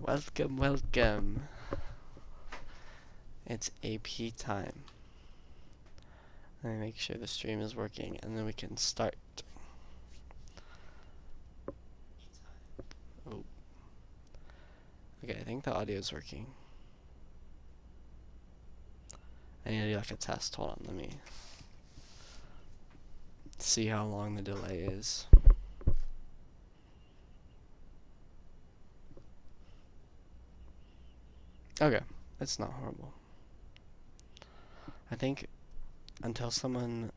Welcome, welcome. It's AP time. Let me make sure the stream is working and then we can start. Oh. Okay, I think the audio is working. I need to do like a test. Hold on, let me see how long the delay is. Okay, that's not horrible. I think until someone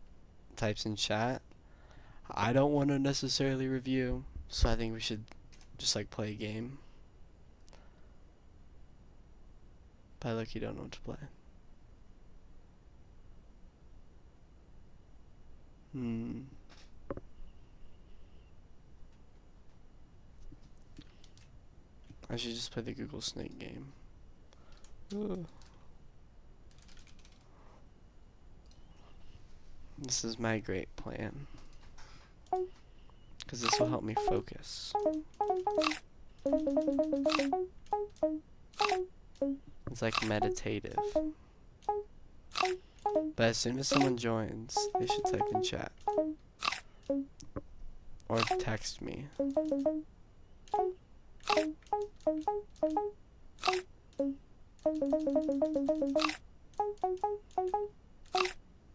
types in chat, I don't want to necessarily review, so I think we should just like play a game. But look, you don't know what to play. I should just play the Google Snake game. Ugh. This is my great plan, because this will help me focus. It's like meditative. But as soon as someone joins, they should type in chat. Or text me.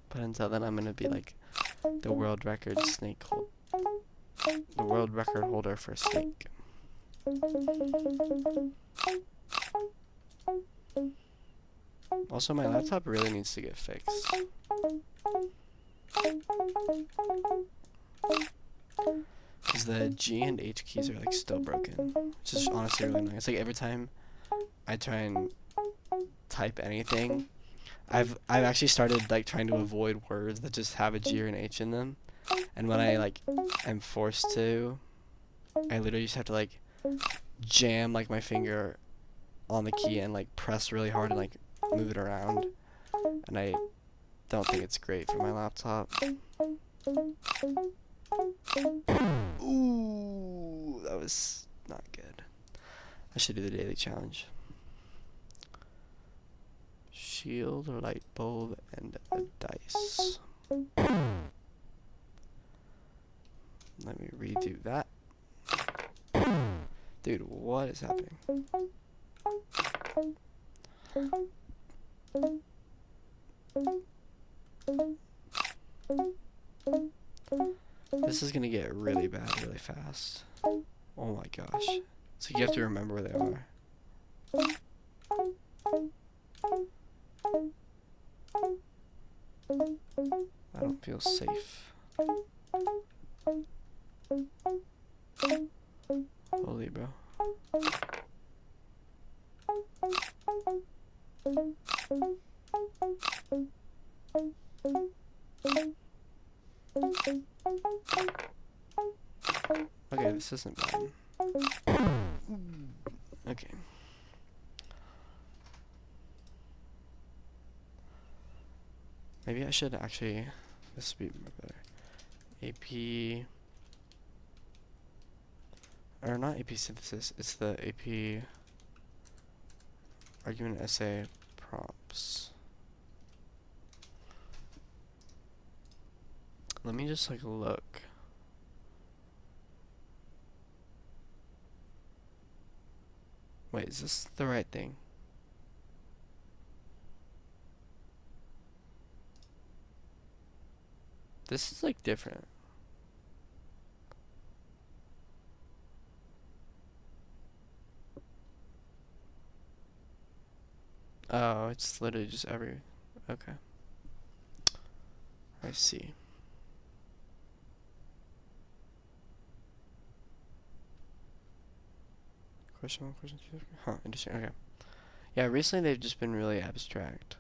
But until then, I'm gonna be like the world record holder for snake. Also, my laptop really needs to get fixed. Because the G and H keys are like still broken. Which is honestly really annoying. It's like every time I try and type anything, I've actually started like trying to avoid words that just have a G or an H in them. And when I like am forced to, I literally just have to like jam like my finger on the key and like press really hard and like move it around. And I don't think it's great for my laptop. Ooh, that was not good. I should do the daily challenge. Shield, light bulb, and a dice. Let me redo that. Dude, what is happening? This is gonna get really bad really fast. Oh my gosh. So you have to remember where they are. I don't feel safe. Holy bro. Okay, this isn't bad. Okay. Maybe I should actually, this would be better. AP, or not AP synthesis, it's the AP argument essay prompts. Let me just like look. Wait, is this the right thing? This is like different. Oh, it's literally just every, okay. I see. Question 1, question 2. Huh, interesting, okay. Yeah, recently they've just been really abstract.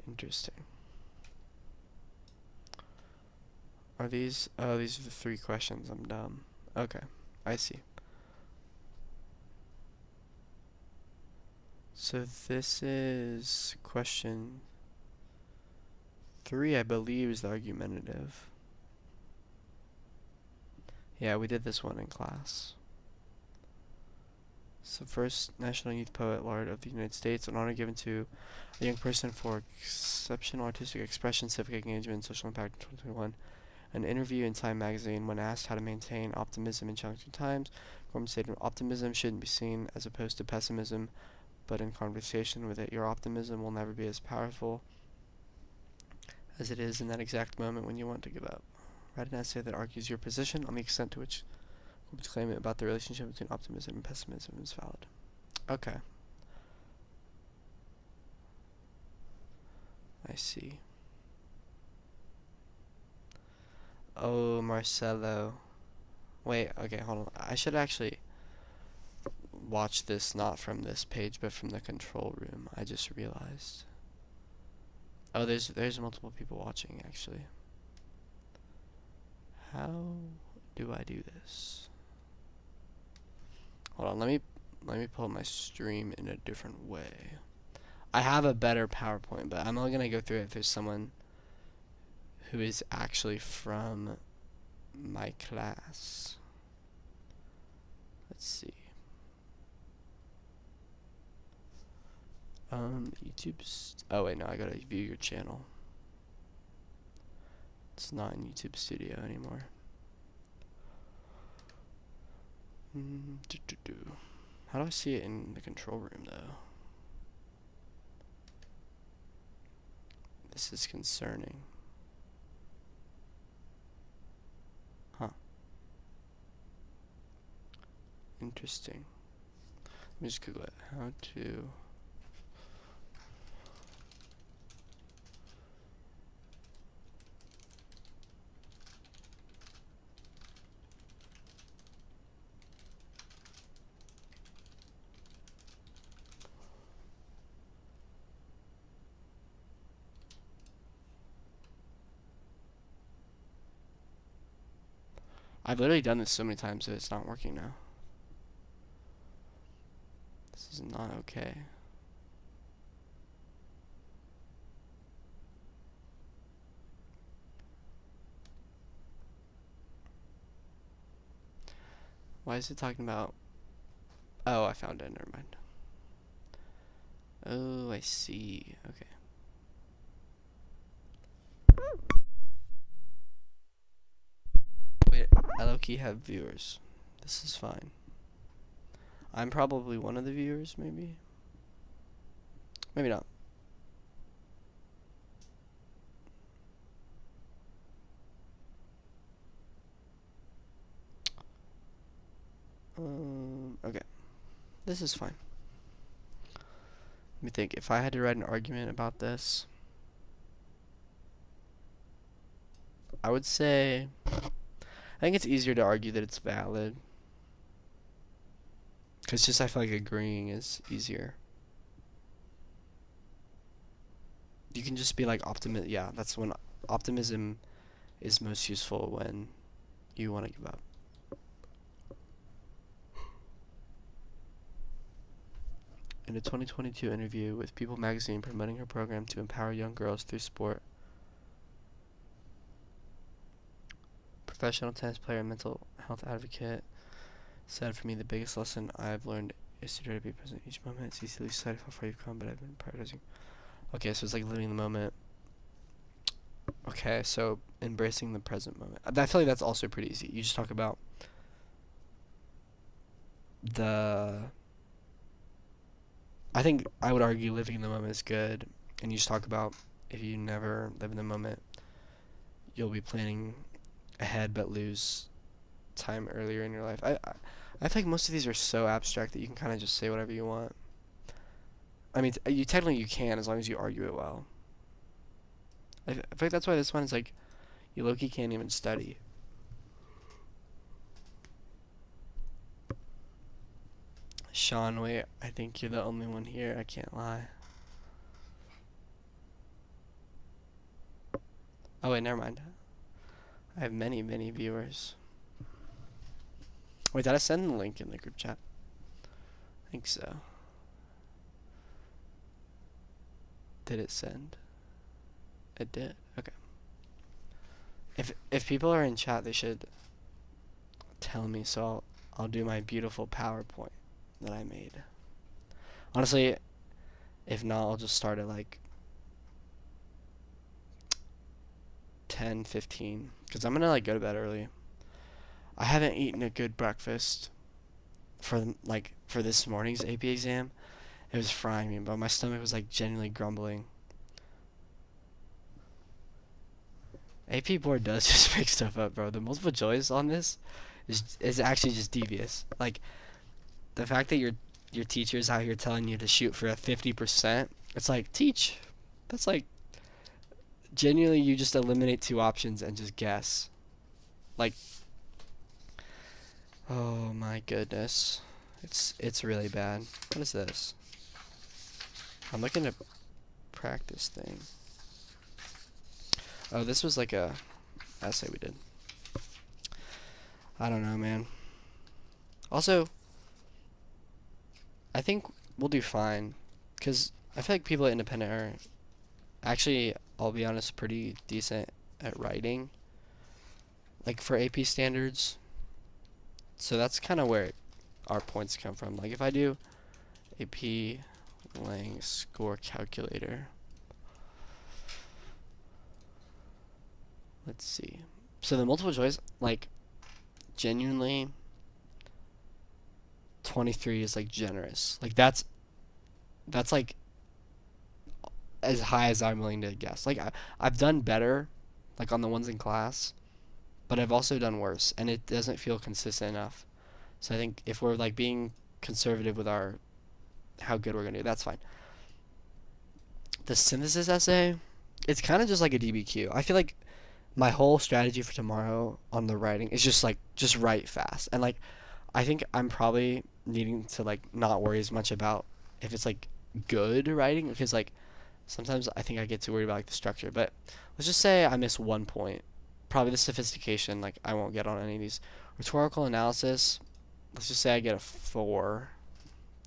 Interesting. Are these, oh, these are the 3 questions, I'm dumb. Okay, I see. So this is question 3, I believe, is the argumentative. Yeah, we did this one in class. So first National Youth Poet Laureate of the United States, an honor given to a young person for exceptional artistic expression, civic engagement, and social impact in 2021. An interview in Time magazine when asked how to maintain optimism in challenging times, Gorman stated, optimism shouldn't be seen as opposed to pessimism, but in conversation with it, your optimism will never be as powerful as it is in that exact moment when you want to give up. Write an essay that argues your position on the extent to which Gorman's claim about the relationship between optimism and pessimism is valid. Okay. I see. Oh, Marcelo. Wait, okay, hold on. I should actually watch this not from this page, but from the control room. I just realized. Oh, there's multiple people watching, actually. How do I do this? Hold on, let me pull up my stream in a different way. I have a better PowerPoint, but I'm only gonna go through it if there's someone who is actually from my class. Let's see. YouTube's. Oh wait, no, I gotta view your channel. It's not in YouTube Studio anymore. How do I see it in the control room though? This is concerning. Huh. Interesting. Let me just Google it. How to. I've literally done this so many times that it's not working now. This is not okay. Why is it talking about... Oh, I found it. Never mind. Oh, I see. Okay. Wait, I low-key have viewers. This is fine. I'm probably one of the viewers, maybe? Maybe not. Okay. This is fine. Let me think. If I had to write an argument about this, I would say... I think it's easier to argue that it's valid. Because just I feel like agreeing is easier. You can just be like yeah, that's when optimism is most useful, when you want to give up. In a 2022 interview with People magazine promoting her program to empower young girls through sport, professional tennis player and mental health advocate said, "For me, the biggest lesson I've learned is to try to be present each moment. It's easy to lose sight of how far you've come, but I've been prioritizing." Okay, so it's like living in the moment. Okay, so embracing the present moment. I feel like that's also pretty easy. You just talk about I think I would argue living in the moment is good, and you just talk about if you never live in the moment, you'll be planning ahead but lose time earlier in your life. I think most of these are so abstract that you can kind of just say whatever you want. I mean, you technically you can, as long as you argue it well. I feel like that's why this one is like, you low-key can't even study. Sean, wait, I think you're the only one here, I can't lie. Oh wait, never mind. I have many, many viewers. Wait, did I send the link in the group chat? I think so. Did it send? It did. Okay. If people are in chat, they should tell me, so I'll do my beautiful PowerPoint that I made. Honestly, if not, I'll just start at like 10, 15, because I'm gonna like go to bed early. I haven't eaten a good breakfast for this morning's AP exam. It was frying me, but my stomach was like genuinely grumbling. AP board does just make stuff up, bro. The multiple choice on this is actually just devious. Like the fact that your teacher's out here telling you to shoot for a 50%, it's like, teach. That's like genuinely you just eliminate two options and just guess. Like, oh my goodness. It's really bad. What is this? I'm looking at practice thing. Oh, this was like a essay we did. I don't know, man. Also, I think we'll do fine, because I feel like people at Independent are actually, I'll be honest, pretty decent at writing, like for AP standards. So that's kind of where our points come from. Like if I do AP Lang score calculator, let's see. So the multiple choice, like genuinely 23 is like generous. Like that's like as high as I'm willing to guess. Like I've done better like on the ones in class, but I've also done worse, and it doesn't feel consistent enough. So I think if we're like being conservative with our how good we're gonna do, that's fine. The synthesis essay, it's kind of just like a DBQ. I feel like my whole strategy for tomorrow on the writing is just write fast, and like I think I'm probably needing to like not worry as much about if it's like good writing, because like sometimes I think I get too worried about like the structure. But let's just say I miss 1 point, probably the sophistication, like I won't get on any of these. Rhetorical analysis, let's just say I get a 4,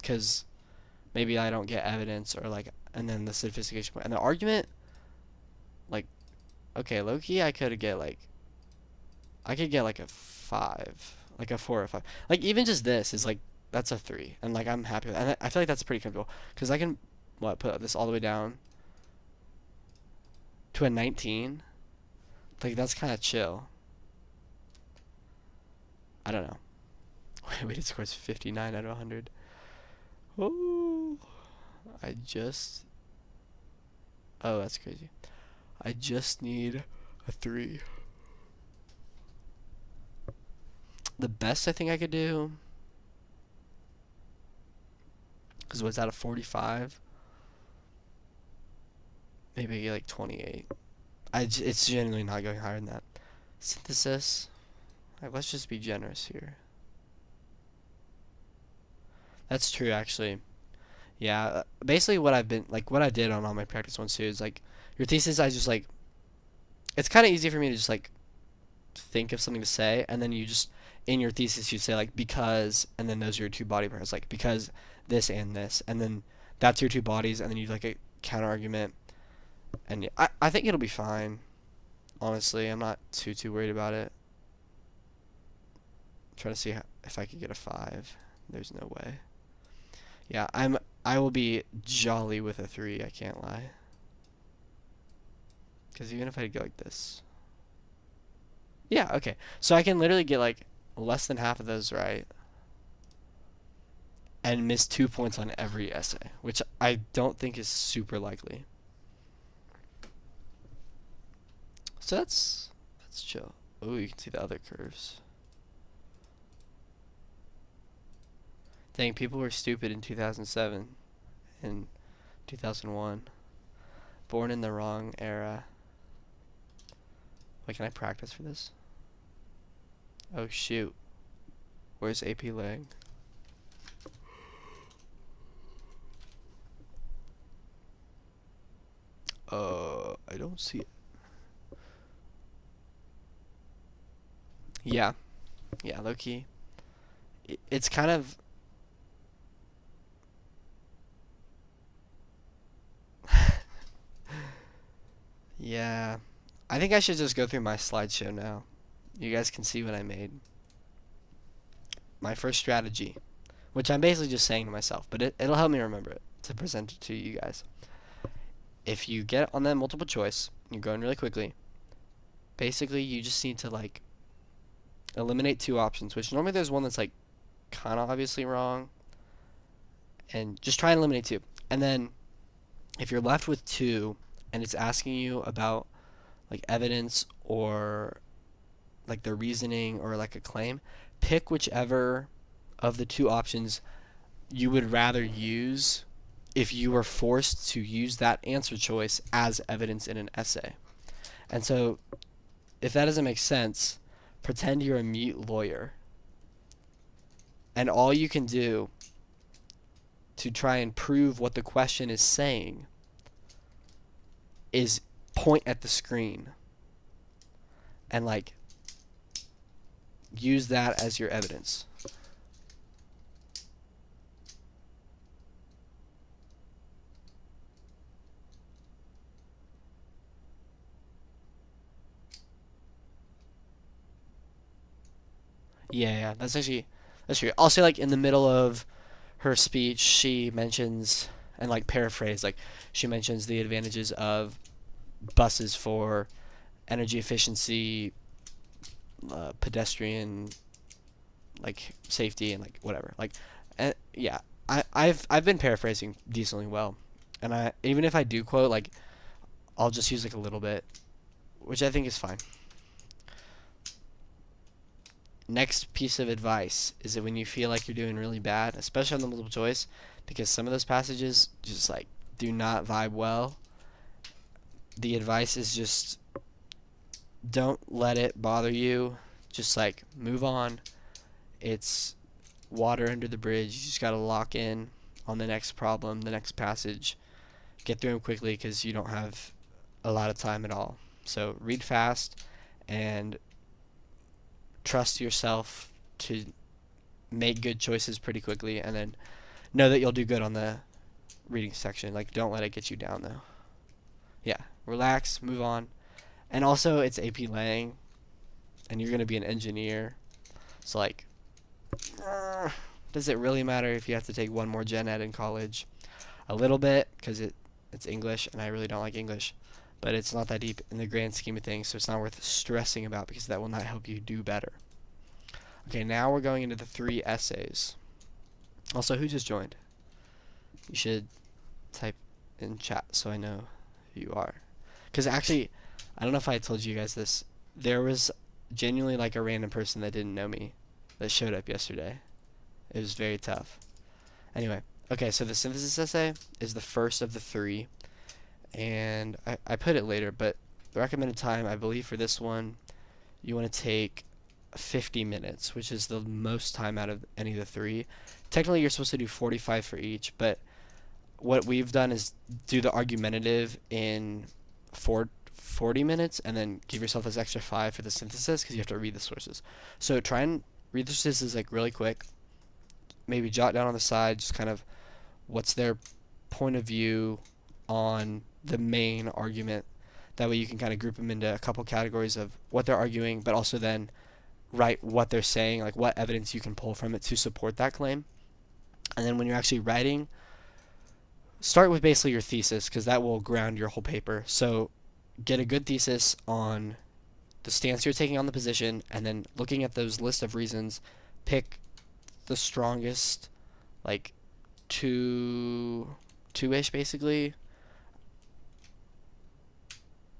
because maybe I don't get evidence, or like, and then the sophistication point and the argument, like, okay, low-key I could get like a 5, like a 4 or 5. Like even just this is like, that's a 3, and like I'm happy with that. And I feel like that's pretty comfortable, because I can put this all the way down to a 19. Like that's kind of chill. I don't know. Weighted scores 59 out of 100. Oh, oh, that's crazy. I just need a 3. The best I think I could do, because what's out of 45? Maybe I get like 28. It's genuinely not going higher than that. Synthesis, like let's just be generous here. That's true, actually. Yeah, basically what I did on all my practice ones too is like your thesis. I just like, it's kind of easy for me to just like think of something to say, and then you just in your thesis you say like because, and then those are your two body parts, like because this, and then that's your two bodies, and then you like a counter argument. And yeah, I think it'll be fine. Honestly, I'm not too worried about it. I'm trying to see if I could get a 5. There's no way. Yeah, I will be jolly with a 3, I can't lie. Because even if I go like this. Yeah, okay. So I can literally get like less than half of those right, and miss 2 points on every essay, which I don't think is super likely. So that's chill. Oh, you can see the other curves. Dang, people were stupid in 2007 and 2001. Born in the wrong era. Wait, can I practice for this? Oh shoot. Where's AP Lang? I don't see it. Yeah, low key. It's kind of Yeah. I think I should just go through my slideshow now. You guys can see what I made. My first strategy, which I'm basically just saying to myself, but it'll help me remember it to present it to you guys. If you get on that multiple choice, you're going really quickly. Basically, you just need to like eliminate two options, which normally there's one that's like kind of obviously wrong, and just try and eliminate two. And then if you're left with two and it's asking you about like evidence or like the reasoning or like a claim, pick whichever of the two options you would rather use if you were forced to use that answer choice as evidence in an essay. And so, if that doesn't make sense, pretend you're a mute lawyer. And all you can do to try and prove what the question is saying is point at the screen and like use that as your evidence. Yeah, that's true. Also, like in the middle of her speech, she mentions and like paraphrase, like she mentions the advantages of buses for energy efficiency, pedestrian like safety and like whatever. Like, yeah, I've been paraphrasing decently well, and I even if I do quote like I'll just use like a little bit, which I think is fine. Next piece of advice is that when you feel like you're doing really bad, especially on the multiple choice, because some of those passages just like do not vibe well, the advice is just don't let it bother you. Just like move on. It's water under the bridge. You just got to lock in on the next problem, the next passage. Get through them quickly because you don't have a lot of time at all. So read fast and trust yourself to make good choices pretty quickly, and then know that you'll do good on the reading section. Like, don't let it get you down though. Yeah, relax, move on. And also, it's AP Lang, and you're gonna be an engineer, so like, does it really matter if you have to take one more gen ed in college? A little bit, because it's English, and I really don't like English, but it's not that deep in the grand scheme of things, so it's not worth stressing about because that will not help you do better. Okay, now we're going into the 3 essays. Also, who just joined? You should type in chat so I know who you are. Because actually, I don't know if I told you guys this. There was genuinely like a random person that didn't know me that showed up yesterday. It was very tough. Anyway, okay, so the synthesis essay is the first of the 3. And I put it later, but the recommended time, I believe, for this one, you want to take 50 minutes, which is the most time out of any of the 3. Technically, you're supposed to do 45 for each, but what we've done is do the argumentative in 40 minutes, and then give yourself this extra 5 for the synthesis, because you have to read the sources. So try and read the sources like really quick. Maybe jot down on the side just kind of what's their point of view on the main argument. That way you can kind of group them into a couple categories of what they're arguing, but also then write what they're saying, like what evidence you can pull from it to support that claim. And then when you're actually writing, start with basically your thesis, because that will ground your whole paper. So get a good thesis on the stance you're taking on the position, and then looking at those list of reasons, pick the strongest, like two-ish basically,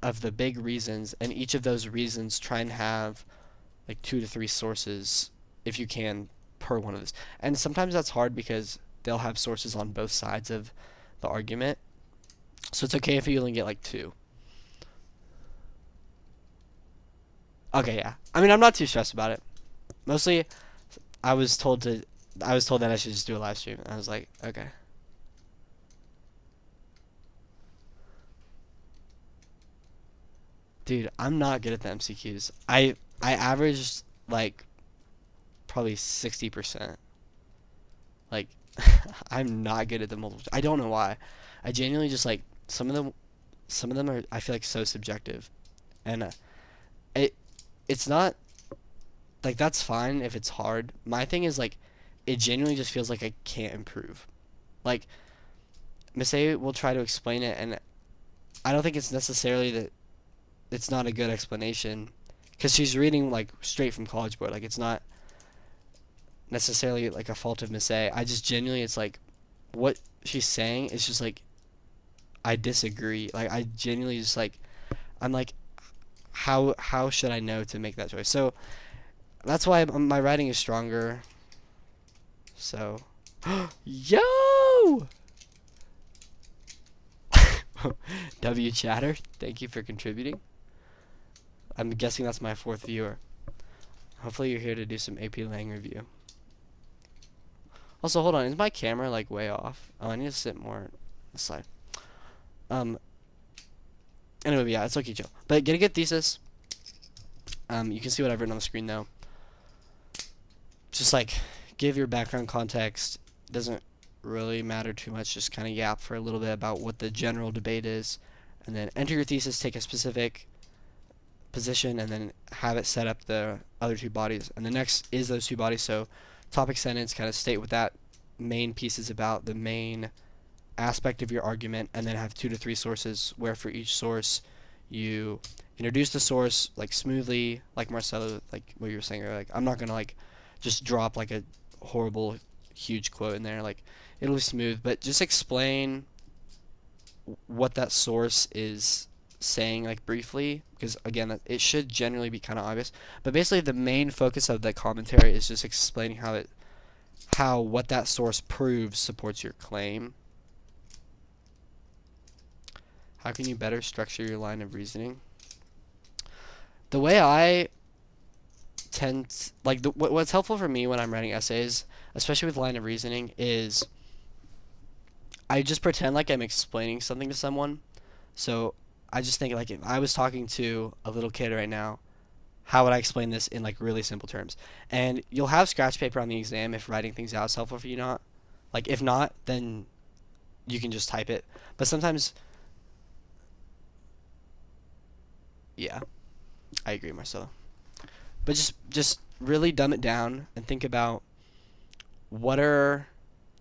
of the big reasons, and each of those reasons try and have like 2 to 3 sources if you can per one of those. And sometimes that's hard because they'll have sources on both sides of the argument, so it's okay if you only get like 2. Okay, yeah, I mean, I'm not too stressed about it. Mostly I was told that I should just do a live stream, and I was like, okay. Dude, I'm not good at the MCQs. I averaged like probably 60%. Like I'm not good at the multiple. I don't know why. I genuinely just like some of some of them are, I feel like, so subjective, and it's not like, that's fine if it's hard. My thing is like, it genuinely just feels like I can't improve. Like, Miss A will try to explain it, and I don't think it's necessarily that it's not a good explanation, because she's reading like straight from College Board. Like, it's not necessarily like a fault of Miss A. I just genuinely, it's like, what she's saying is just like, I disagree. Like, I genuinely just like, I'm like, how should I know to make that choice? So that's why my writing is stronger. So, yo! W Chatter, thank you for contributing. I'm guessing that's my 4th viewer. Hopefully you're here to do some AP Lang review. Also, hold on, is my camera like way off? Oh, I need to sit more on the side. Anyway, yeah, it's okay, Joe. But get a good thesis. You can see what I've written on the screen now. Just like, give your background context. Doesn't really matter too much. Just kind of yap for a little bit about what the general debate is, and then enter your thesis. Take a specific position, and then have it set up the other 2 bodies. And the next is those 2 bodies. So, topic sentence, kind of state what that main piece is about, the main aspect of your argument, and then have 2 to 3 sources, where for each source you introduce the source like smoothly, like Marcelo, like what you were saying earlier. Like, I'm not gonna like just drop like a horrible huge quote in there. Like, it'll be smooth, but just explain what that source is saying, like, briefly, because again, it should generally be kind of obvious. But basically, the main focus of the commentary is just explaining how what that source proves supports your claim. How can you better structure your line of reasoning? The way I tend, like, what's helpful for me when I'm writing essays, especially with line of reasoning, is I just pretend like I'm explaining something to someone. So I just think, like, if I was talking to a little kid right now, how would I explain this in like really simple terms? And you'll have scratch paper on the exam if writing things out is helpful for you. Not like, if not, then you can just type it. But sometimes, yeah, I agree, Marcelo. But just really dumb it down and think about what are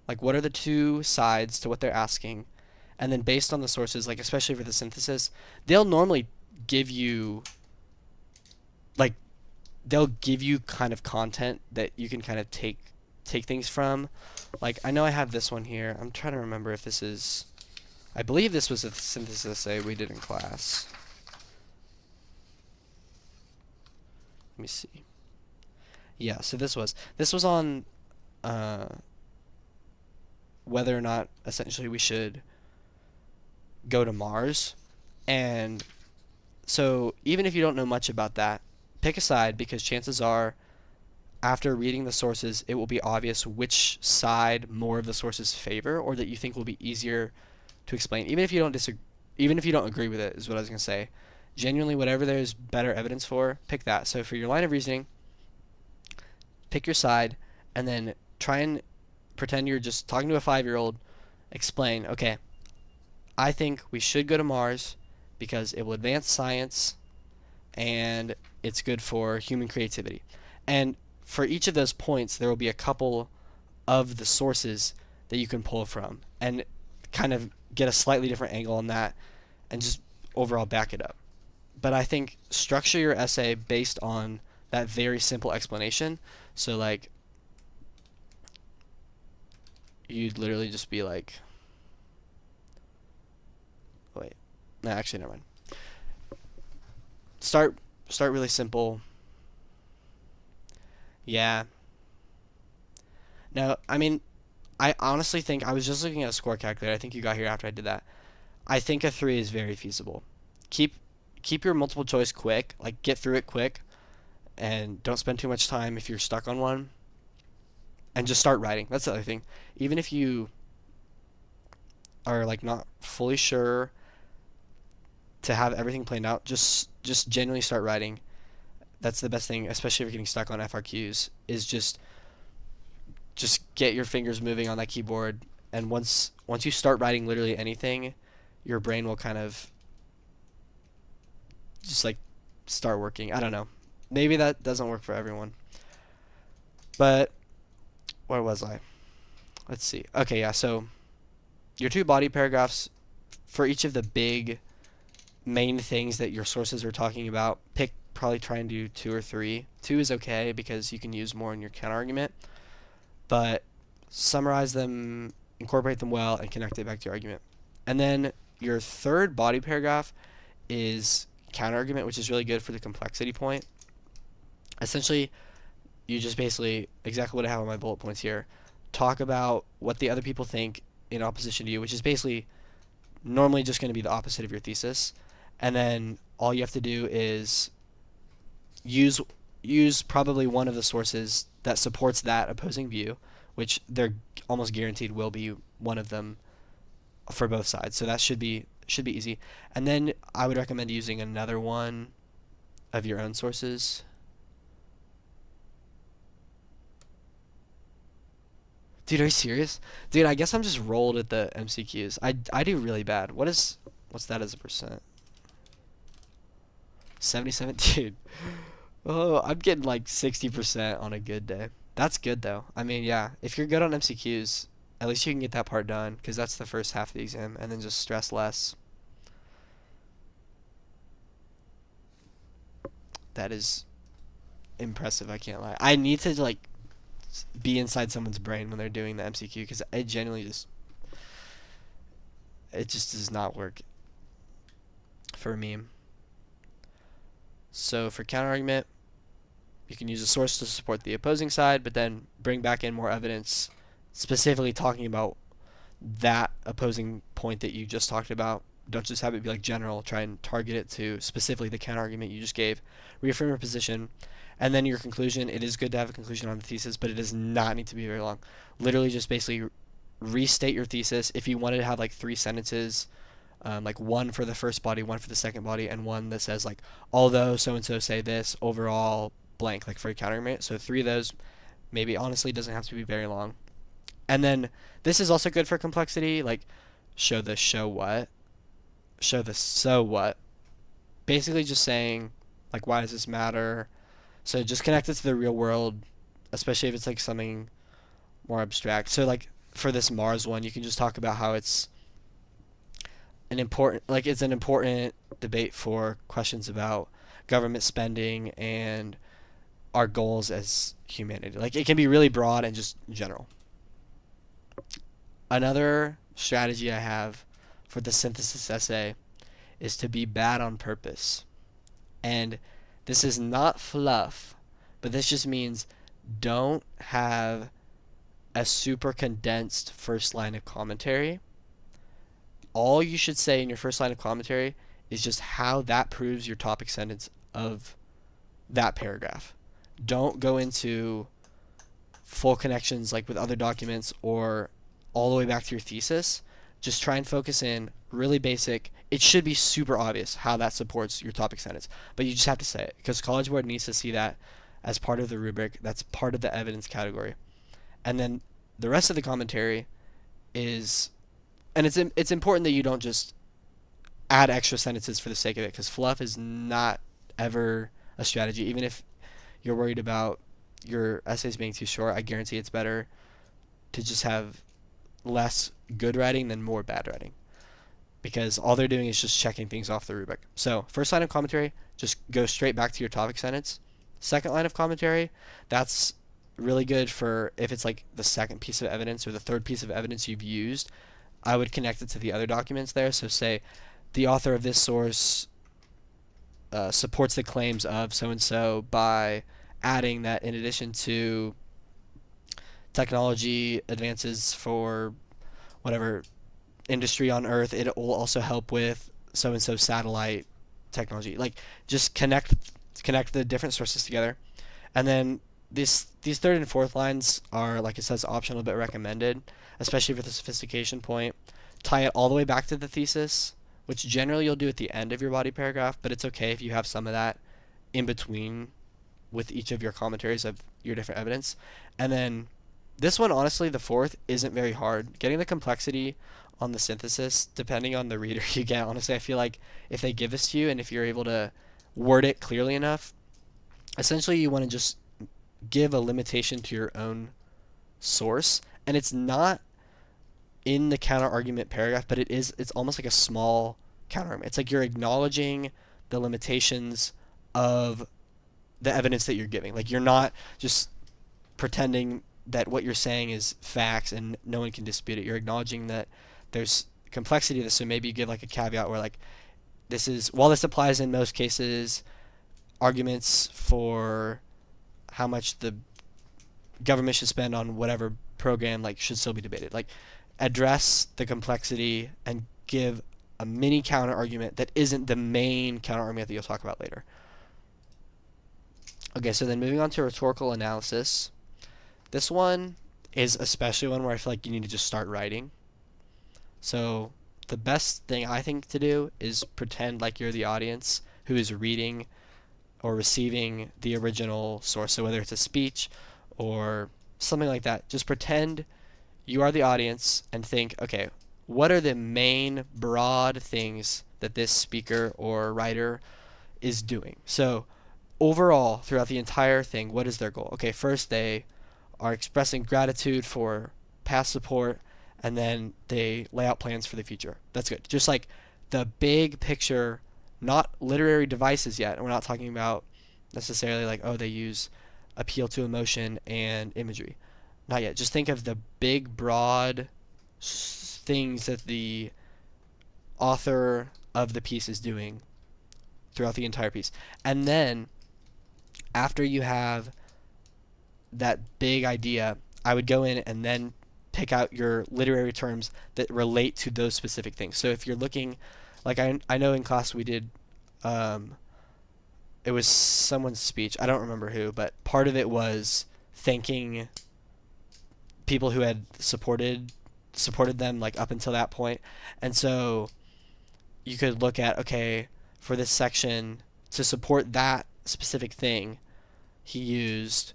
the 2 sides to what they're asking, and then based on the sources, like especially for the synthesis, they'll normally give you kind of content that you can kind of take things from. Like, I know I have this one here. I'm trying to remember if this is, I believe this was a synthesis essay we did in class. Let me see. Yeah, so this was on whether or not essentially we should go to Mars. And so even if you don't know much about that, pick a side, because chances are after reading the sources it will be obvious which side more of the sources favor, or that you think will be easier to explain. Even if you don't agree with it, is what I was going to say. Genuinely, whatever there's better evidence for, pick that. So for your line of reasoning, pick your side, and then try and pretend you're just talking to a 5-year-old. Explain, okay, I think we should go to Mars because it will advance science and it's good for human creativity. And for each of those points, there will be a couple of the sources that you can pull from and kind of get a slightly different angle on that and just overall back it up. But I think structure your essay based on that very simple explanation. So like, you'd literally just be like, wait, no, actually never mind. Start really simple. Yeah. No, I mean, I honestly think, I was just looking at a score calculator. I think you got here after I did that. I think a 3 is very feasible. Keep your multiple choice quick, like get through it quick, and don't spend too much time if you're stuck on one. And just start writing. That's the other thing. Even if you are like not fully sure to have everything planned out, just genuinely start writing. That's the best thing, especially if you're getting stuck on FRQs, is just get your fingers moving on that keyboard. And once you start writing literally anything, your brain will kind of just like start working. I don't know. Maybe that doesn't work for everyone. But where was I? Let's see. Okay, yeah. So your two body paragraphs for each of the big main things that your sources are talking about, probably try and do 2 or 3. 2 is okay because you can use more in your counter argument, but summarize them, incorporate them well, and connect it back to your argument. And then your third body paragraph is counter argument, which is really good for the complexity point. Essentially, you just basically, exactly what I have on my bullet points here, talk about what the other people think in opposition to you, which is basically normally just going to be the opposite of your thesis. And then all you have to do is use probably one of the sources that supports that opposing view, which they're almost guaranteed will be one of them for both sides. So that should be easy. And then I would recommend using another one of your own sources. Dude, are you serious? Dude, I guess I'm just rolled at the MCQs. I do really bad. What's that as a percent? 77, dude. Oh, I'm getting like 60% on a good day. That's good though. I mean, yeah, if you're good on MCQs, at least you can get that part done because that's the first half of the exam, and then just stress less. That is impressive, I can't lie. I need to like be inside someone's brain when they're doing the MCQ because it genuinely just does not work for me. So for counterargument, you can use a source to support the opposing side, but then bring back in more evidence specifically talking about that opposing point that you just talked about. Don't just have it be like general. Try and target it to specifically the counterargument you just gave. Reaffirm your position. And then your conclusion. It is good to have a conclusion on the thesis, but it does not need to be very long. Literally just basically restate your thesis. If you wanted to have like 3 sentences, like one for the first body, one for the second body, and one that says like, although so-and-so say this, overall blank, like for a counterargument. So 3 of those, maybe honestly doesn't have to be very long. And then this is also good for complexity, like show the so what. Basically just saying like, why does this matter? So just connect it to the real world, especially if it's like something more abstract. So like for this Mars one, you can just talk about how it's an important debate for questions about government spending and our goals as humanity. Like it can be really broad and just general. Another strategy I have for the synthesis essay is to be bad on purpose. And this is not fluff, but this just means don't have a super condensed first line of commentary. All you should say in your first line of commentary is just how that proves your topic sentence of that paragraph. Don't go into full connections like with other documents or all the way back to your thesis. Just try and focus in really basic. It should be super obvious how that supports your topic sentence, but you just have to say it because College Board needs to see that as part of the rubric. That's part of the evidence category. And then the rest of the commentary is, and it's important that you don't just add extra sentences for the sake of it, because fluff is not ever a strategy. Even if you're worried about your essays being too short, I guarantee it's better to just have less good writing than more bad writing, because all they're doing is just checking things off the rubric. So first line of commentary, just go straight back to your topic sentence. Second line of commentary, that's really good for if it's like the second piece of evidence or the third piece of evidence you've used. I would connect it to the other documents there. So say the author of this source supports the claims of so-and-so by adding that in addition to technology advances for whatever industry on Earth, it will also help with so-and-so satellite technology. Like just connect the different sources together. And then these third and fourth lines are, like it says, optional but recommended, especially for the sophistication point. Tie it all the way back to the thesis, which generally you'll do at the end of your body paragraph, but it's okay if you have some of that in between with each of your commentaries of your different evidence. And then this one, honestly, the fourth isn't very hard. Getting the complexity on the synthesis, depending on the reader you get, honestly, I feel like if they give this to you and if you're able to word it clearly enough. Essentially, you want to just give a limitation to your own source, and it's not in the counter argument paragraph, but it's almost like a small counter argument. It's like you're acknowledging the limitations of the evidence that you're giving. Like, you're not just pretending that what you're saying is facts and no one can dispute it. You're acknowledging that there's complexity to this, so maybe you give like a caveat where like, this is, while this applies in most cases, arguments for how much the government should spend on whatever program like should still be debated. Like, address the complexity and give a mini counter argument that isn't the main counter argument that you'll talk about later. Okay, so then moving on to rhetorical analysis. This one is especially one where I feel like you need to just start writing. So the best thing I think to do is pretend like you're the audience who is reading or receiving the original source. So whether it's a speech or something like that, just pretend you are the audience and think, okay, what are the main broad things that this speaker or writer is doing? So overall, throughout the entire thing, what is their goal? Okay, first they are expressing gratitude for past support, and then they lay out plans for the future. That's good. Just like the big picture, not literary devices yet. And we're not talking about necessarily like, oh, they use appeal to emotion and imagery. Not yet. Just think of the big, broad things that the author of the piece is doing throughout the entire piece. And then, after you have that big idea, I would go in and then pick out your literary terms that relate to those specific things. So if you're looking, like I know in class we did, it was someone's speech. I don't remember who, but part of it was thanking people who had supported them like up until that point. And so you could look at, okay, for this section to support that specific thing, he used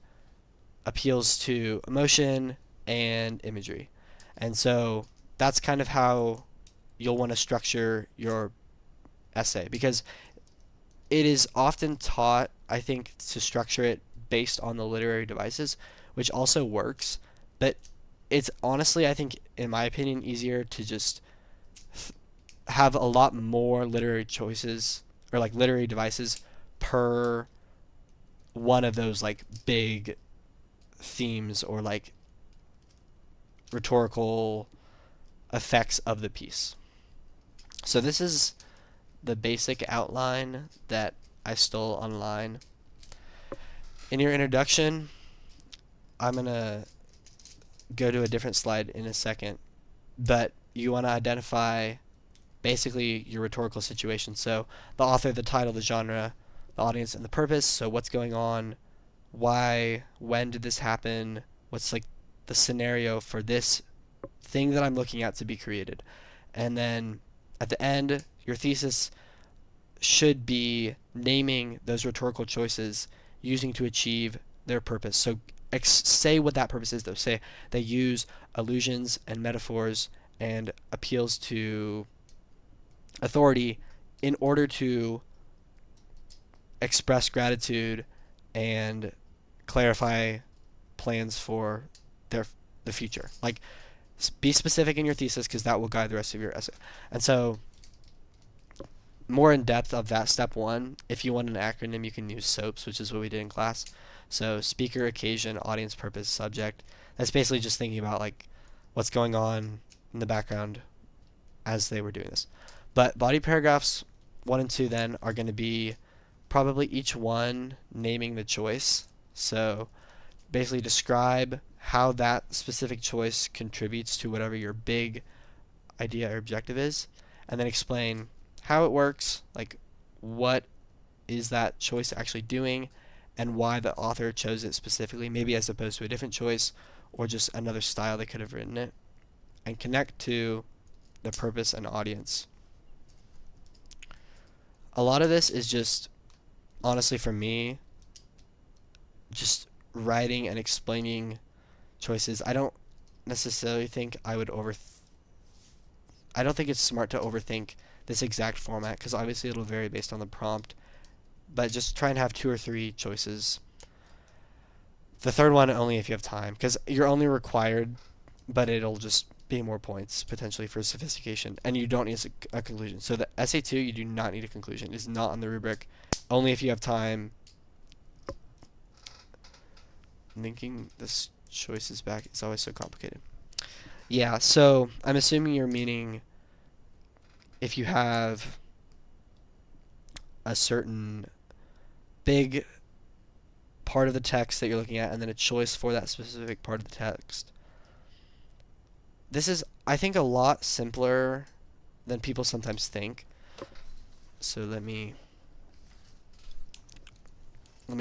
appeals to emotion and imagery. And so that's kind of how you'll want to structure your essay, because it is often taught, I think, to structure it based on the literary devices, which also works, but it's honestly, I think, in my opinion, easier to just have a lot more literary choices or like literary devices per one of those like big themes or like rhetorical effects of the piece. So this is the basic outline that I stole online. In your introduction, I'm going to go to a different slide in a second, but you want to identify basically your rhetorical situation. So the author, the title, the genre, the audience, and the purpose. So what's going on, why, when did this happen, what's like the scenario for this thing that I'm looking at to be created. And then at the end, your thesis should be naming those rhetorical choices using to achieve their purpose. So say what that purpose is, though. Say they use allusions and metaphors and appeals to authority in order to express gratitude and clarify plans for the future. Like, be specific in your thesis, because that will guide the rest of your essay. And so, more in depth of that step one, if you want an acronym, you can use SOAPS, which is what we did in class. So speaker, occasion, audience, purpose, subject. That's basically just thinking about like what's going on in the background as they were doing this. But body paragraphs 1 and 2 then are going to be probably each one naming the choice. So basically describe how that specific choice contributes to whatever your big idea or objective is, and then explain how it works, like what is that choice actually doing, and why the author chose it specifically, maybe as opposed to a different choice or just another style they could have written it, and connect to the purpose and audience. A lot of this is just, honestly for me, just writing and explaining choices. I don't necessarily think I would I don't think it's smart to overthink this exact format, because obviously it'll vary based on the prompt but just try and have 2 or 3 choices. The third one only if you have time, because you're only required, but it'll just be more points potentially for sophistication, and you don't need a conclusion. So the essay 2, you do not need a conclusion. It's not on the rubric. Only if you have time. Linking this choices back is always so complicated. Yeah, so I'm assuming you're meaning if you have a certain big part of the text that you're looking at and then a choice for that specific part of the text. This is, I think, a lot simpler than people sometimes think. So let me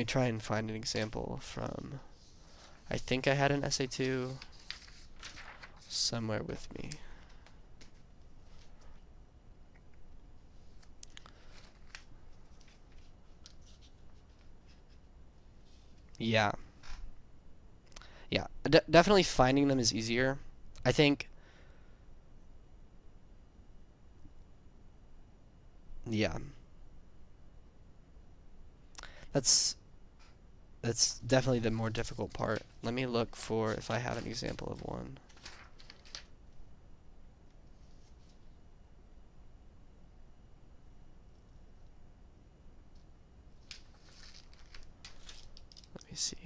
try and find an example from, I think I had an essay 2 somewhere with me. Yeah. Yeah, definitely finding them is easier. I think, yeah. That's definitely the more difficult part. Let me look for if I have an example of one. Let me see.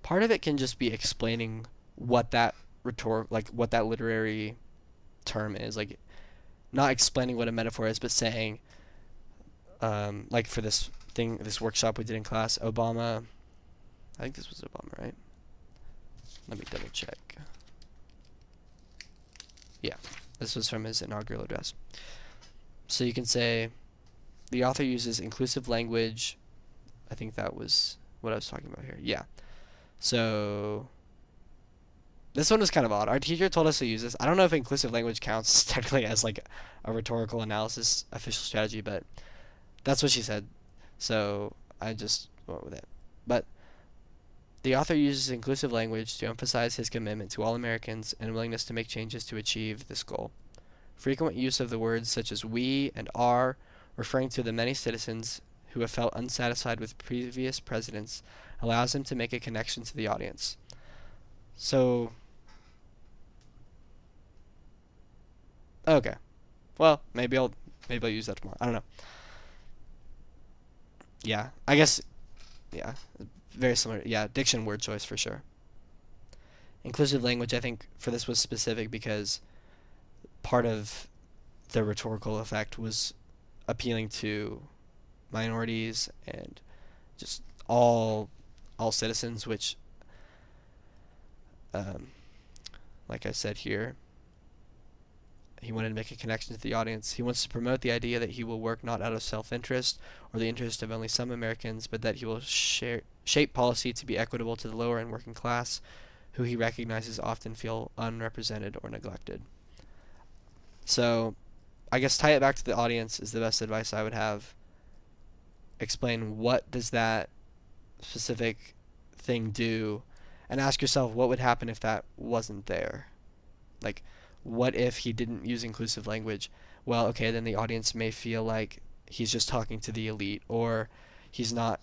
Part of it can just be explaining what that what that literary term is, like not explaining what a metaphor is, but saying, like for this workshop we did in class, Obama, I think this was Obama, right? Let me double check. Yeah, this was from his inaugural address. So you can say, the author uses inclusive language. I think that was what I was talking about here. Yeah. So this one was kind of odd. Our teacher told us to use this. I don't know if inclusive language counts technically as like a rhetorical analysis official strategy, but that's what she said. So I just went with it. But the author uses inclusive language to emphasize his commitment to all Americans and willingness to make changes to achieve this goal. Frequent use of the words such as we and our, referring to the many citizens who have felt unsatisfied with previous presidents, allows him to make a connection to the audience. So, okay. Well, maybe I'll use that tomorrow. I don't know. Yeah, I guess, yeah, very similar. Yeah, diction, word choice for sure. Inclusive language, I think, for this was specific because part of the rhetorical effect was appealing to minorities and just all citizens, which, like I said here, he wanted to make a connection to the audience. He wants to promote the idea that he will work not out of self-interest or the interest of only some Americans, but that he will shape policy to be equitable to the lower and working class, who he recognizes often feel unrepresented or neglected. So, I guess tie it back to the audience is the best advice I would have. Explain what does that specific thing do, and ask yourself what would happen if that wasn't there. Like, what if he didn't use inclusive language? Well, okay, then the audience may feel like he's just talking to the elite, or he's not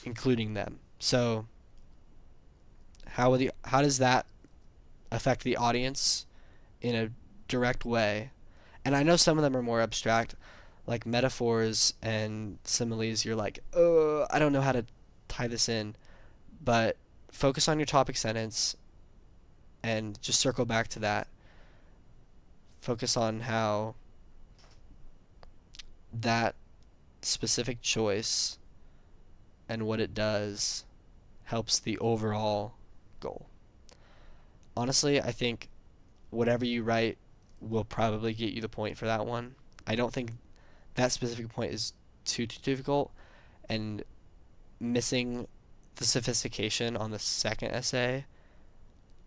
including them. So, how does that affect the audience in a direct way? And I know some of them are more abstract, like metaphors and similes. You're like, oh, I don't know how to tie this in. But focus on your topic sentence and just circle back to that. Focus on how that specific choice and what it does helps the overall goal. Honestly, I think whatever you write will probably get you the point for that one. I don't think that specific point is too difficult, and missing the sophistication on the second essay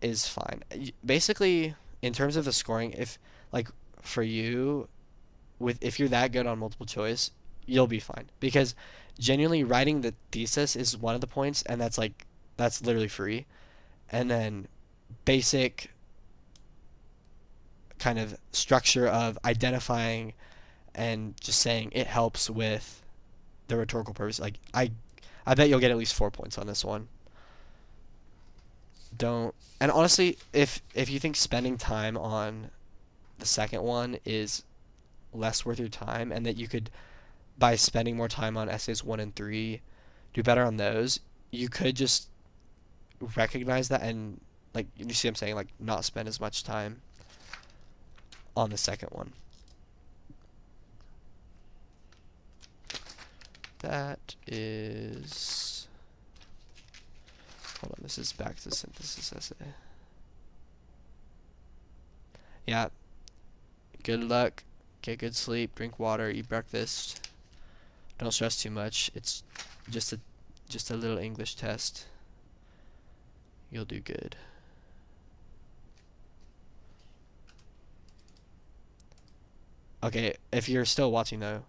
is fine. Basically, in terms of the scoring, if like for you, if you're that good on multiple choice, you'll be fine, because genuinely writing the thesis is one of the points, and that's literally free. And then basic kind of structure of identifying and just saying it helps with the rhetorical purpose. Like I bet you'll get at least 4 points on this one. Don't, and honestly, if you think spending time on the second one is less worth your time, and that you could, by spending more time on essays 1 and 3, do better on those, you could just recognize that and, like, you see what I'm saying, like, not spend as much time on the second one. That is, hold on, this is back to synthesis essay. Yeah, good luck, get good sleep, drink water, eat breakfast, don't stress too much. It's just a little English test. You'll do good. Okay, if you're still watching though,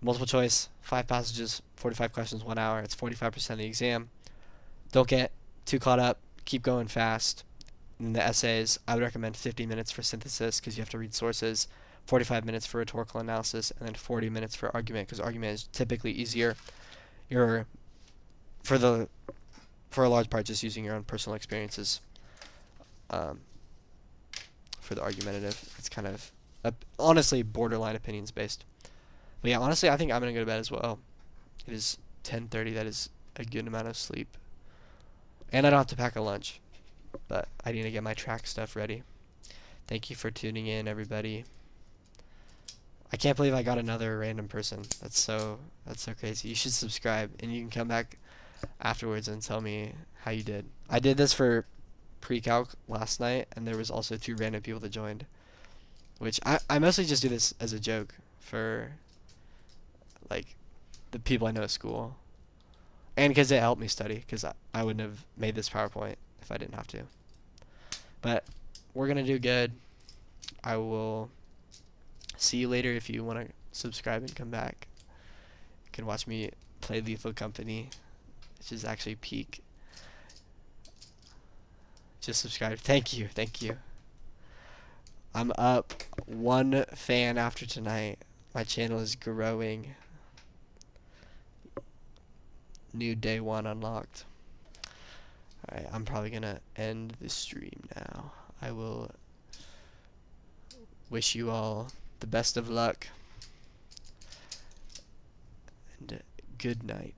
multiple choice, 5 passages, 45 questions, 1 hour. It's 45% of the exam. Don't get too caught up. Keep going fast. In the essays, I would recommend 50 minutes for synthesis because you have to read sources, 45 minutes for rhetorical analysis, and then 40 minutes for argument because argument is typically easier. You're, for a large part, just using your own personal experiences for the argumentative. It's kind of, honestly, borderline opinions based. But yeah, honestly, I think I'm going to go to bed as well. It is 10:30. That is a good amount of sleep. And I don't have to pack a lunch. But I need to get my track stuff ready. Thank you for tuning in, everybody. I can't believe I got another random person. That's so crazy. You should subscribe, and you can come back afterwards and tell me how you did. I did this for pre-calc last night, and there was also 2 random people that joined. Which, I mostly just do this as a joke for, like, the people I know at school. And because it helped me study, because I wouldn't have made this PowerPoint if I didn't have to. But we're going to do good. I will see you later. If you want to subscribe and come back, you can watch me play Lethal Company, which is actually peak. Just subscribe. Thank you. I'm up 1 fan after tonight. My channel is growing. New day 1 unlocked. Alright, I'm probably gonna end the stream now. I will wish you all the best of luck and good night.